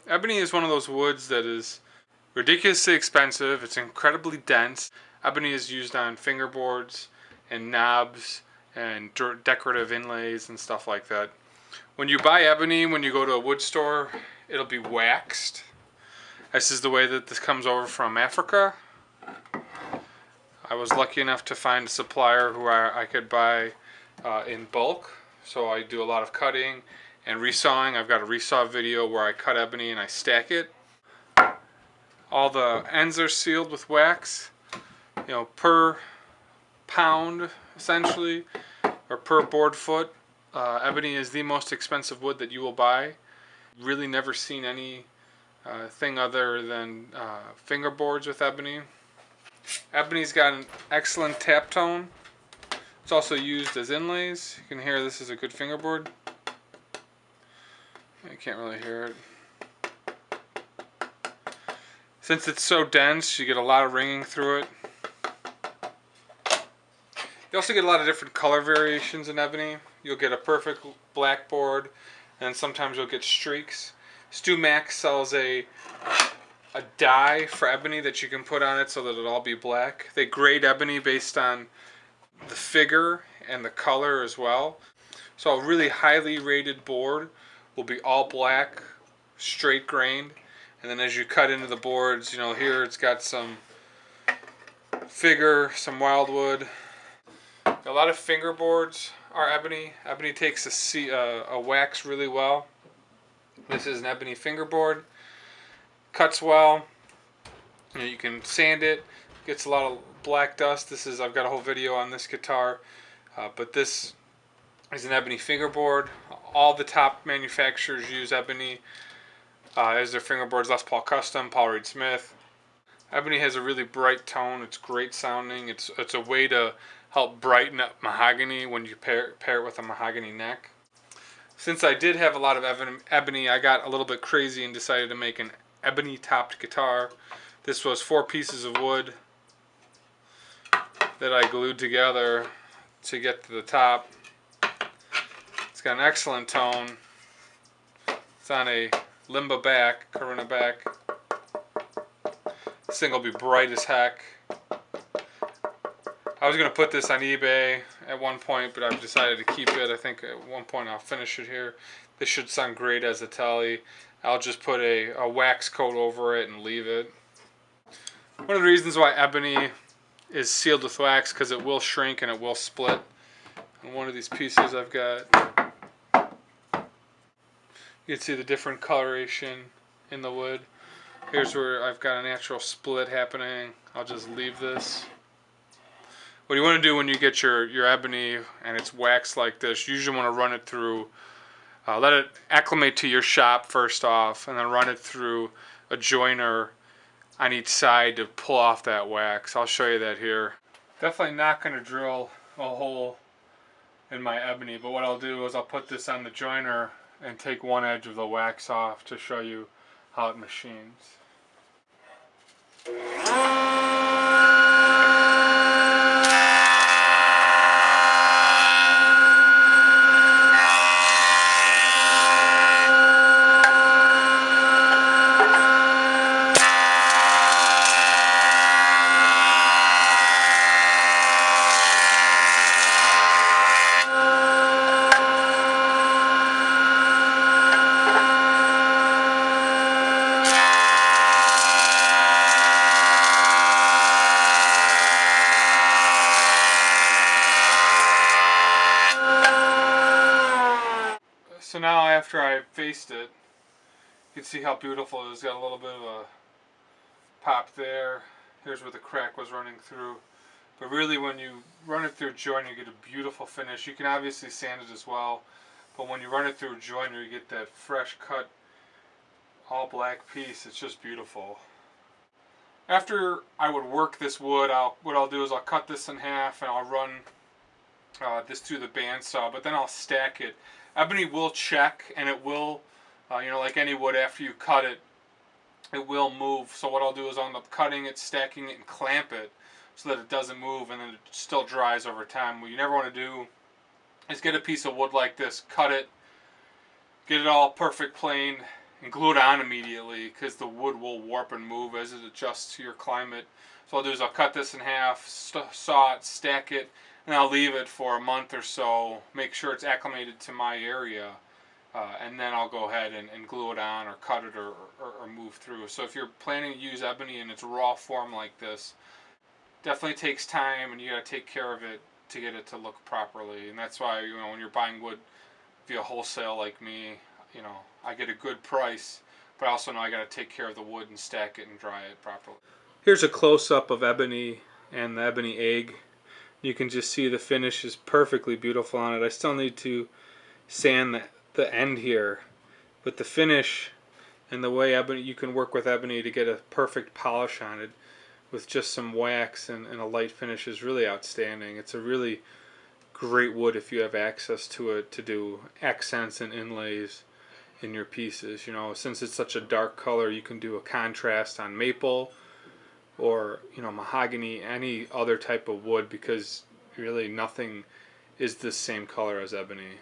Ebony is one of those woods that is ridiculously expensive. It's incredibly dense. Ebony is used on fingerboards and knobs and decorative inlays and stuff like that. When you buy ebony, when you go to a wood store, it'll be waxed. This is the way that this comes over from Africa. I was lucky enough to find a supplier who I could buy in bulk. So I do a lot of cutting and resawing. I've got a resaw video where I cut ebony and I stack it. All the ends are sealed with wax, per pound essentially, or per board foot. Ebony is the most expensive wood that you will buy. Really never seen any thing other than fingerboards with ebony. Ebony's got an excellent tap tone. It's also used as inlays. You can hear this is a good fingerboard. You can't really hear it. Since it's so dense, you get a lot of ringing through it. You also get a lot of different color variations in ebony. You'll get a perfect black board, and sometimes you'll get streaks. StewMax sells a dye for ebony that you can put on it so that it'll all be black. They grade ebony based on the figure and the color as well. So a really highly rated board will be all black, straight grained, and then as you cut into the boards, here it's got some figure, some wildwood. A lot of fingerboards are ebony. Ebony takes a wax really well. This is an ebony fingerboard. Cuts well. You can sand it. Gets a lot of black dust. I've got a whole video on this guitar, but this is an ebony fingerboard. All the top manufacturers use ebony as their fingerboards. Les Paul Custom, Paul Reed Smith. Ebony has a really bright tone. It's great sounding. It's a way to help brighten up mahogany when you pair it with a mahogany neck. Since I did have a lot of ebony, I got a little bit crazy and decided to make an ebony topped guitar. This was 4 pieces of wood that I glued together to get to the top. It's got an excellent tone. It's on a Limba back, Corona back. This thing will be bright as heck. I was going to put this on eBay at one point, but I've decided to keep it. I think at one point I'll finish it here. This should sound great as a telly. I'll just put a wax coat over it and leave it. One of the reasons why ebony is sealed with wax, because it will shrink and it will split. And one of these pieces I've got, you can see the different coloration in the wood. Here's where I've got a natural split happening. I'll just leave this. What you want to do when you get your ebony and it's waxed like this, you usually want to run it through, let it acclimate to your shop first off, and then run it through a joiner on each side to pull off that wax. I'll show you that here. Definitely not going to drill a hole in my ebony, but what I'll do is I'll put this on the joiner and take one edge of the wax off to show you how it machines. So now after I faced it, you can see how beautiful it is. It's got a little bit of a pop there. Here's where the crack was running through. But really when you run it through a joiner, you get a beautiful finish. You can obviously sand it as well, but when you run it through a joiner, you get that fresh cut, all black piece. It's just beautiful. After I would work this wood, what I'll do is I'll cut this in half and I'll run this through the bandsaw, but then I'll stack it. Ebony will check, and it will, like any wood, after you cut it, it will move. So what I'll do is I'll end up cutting it, stacking it, and clamp it so that it doesn't move, and then it still dries over time. What you never want to do is get a piece of wood like this, cut it, get it all perfect planed, and glue it on immediately because the wood will warp and move as it adjusts to your climate. So I'll do is I'll cut this in half, saw it, stack it, and I'll leave it for a month or so, make sure it's acclimated to my area, and then I'll go ahead and glue it on or cut it or move through. So if you're planning to use ebony in its raw form like this, definitely takes time and you got to take care of it to get it to look properly. And that's why, when you're buying wood via wholesale like me, I get a good price, but I also know I got to take care of the wood and stack it and dry it properly. Here's a close-up of ebony and the ebony egg. You can just see the finish is perfectly beautiful on it. I still need to sand the end here, but the finish and the way ebony, you can work with ebony to get a perfect polish on it with just some wax and a light finish is really outstanding. It's a really great wood if you have access to it to do accents and inlays in your pieces. Since it's such a dark color, you can do a contrast on maple or mahogany, any other type of wood, because really nothing is the same color as ebony.